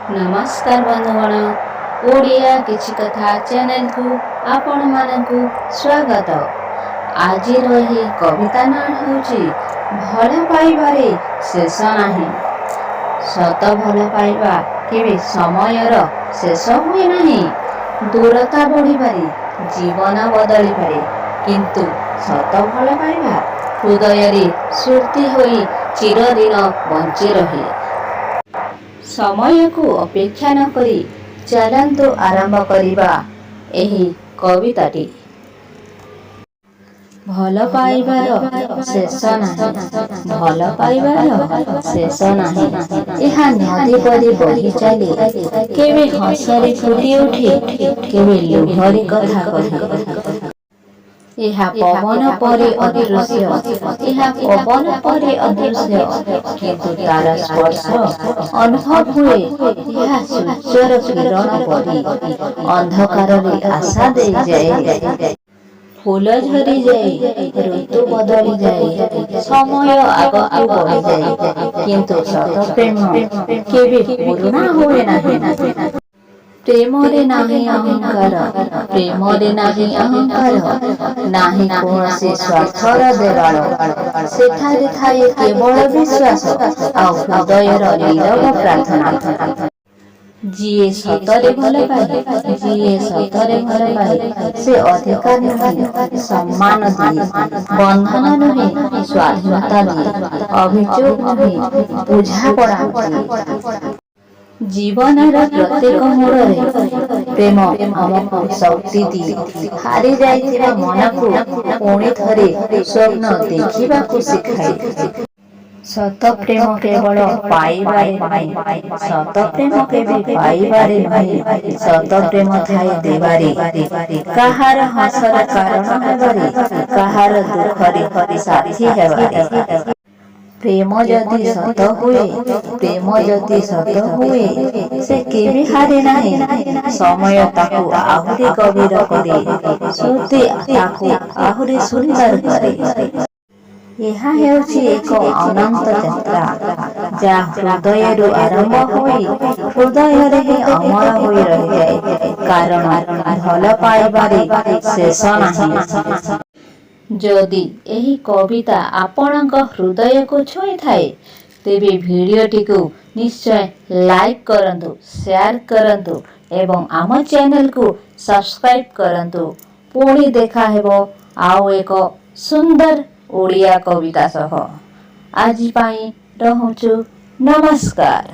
नमस्कार बंधुगण ओडिया किछि कथा चैनल को आपण मानकु स्वागत। आज रही कविता नाम होची भल पाइबारे शेष नाही। सत भल पाइबा केबे समयर शेष हुए नाही। दूरता बढ़ी पारे जीवन बदली पारे किंतु सत भल पाइबा हृदय रे स्मृति होई चिरदिन बंची रहे। समय को अपेक्षा न करी चलंतु आरंभ करिबा एही कविताटी। भल पाइबार शेष नाही, भल पाइबार शेष नाही। एहा नदी परी बही चले केबे हसरे फुटी उठे केबे लुहरी कथा कहे। यह पवन परे अदृश्य, यह पवन परे अदृश्य किंतु तार स्पर्श अनुभव हुए। यह सूर्यर किरण परी अंधकार रे आशा दे जाए। फूल झरी जाए, ऋतु बदली जाए, समय आगकु बढ़ी जाए किंतु सत प्रेम केबे पुराना हुए नाही। प्रेम रे नाही अहंकार, प्रेम रे नाही अहंकार, नाही कोनसी स्वार्थर देवाल। सेठारे थाए केवल विश्वास आ हृदयर नीरव प्रार्थना। जिए सतरे भल पाए, जिए सतरे भल पाए से अधिकार नुहे, सम्मान दिए, बंधन नुहे, स्वाधीनता दिए, अभियोग नुहे, बुझापड़ा। जीवन प्रत्येक मोड़ प्रेम आमको शक्ति दिए। हारी जाइथिबा मन को पुणी थरे स्वप्न देखिबा को सिखाए। सत प्रेम केवल पाइबारे नहीं, सत प्रेम केवल पाइबारे नहीं, सत प्रेम थाए देबारे, कहार हसर कारण हेबारे, कहार दुखरे साथी हेबारे। प्रेम जदि सत हुए, प्रेम जदि सत हुए से केबे हारे नाही। समय ताकू आहुरी गभीर करे, स्मृति ताकू आहुरी सुंदर करे। यह हेउछि एक अनंत यात्रा जा हृदय रु आरंभ होई हृदय रे ही अमर होई रहि जाए। कारण भल पाइबारे शेष नाही। जदि एही कविता आपणक हृदय को छुई थाए तेबे भिडियोटी को निश्चय लाइक करंतु, शेयर करंतु एवं आम चैनल को सब्सक्राइब करंतु। पुणी देखा हेबो आउ एक सुंदर ओडिया कविता सह। आज पाई रहुछु नमस्कार।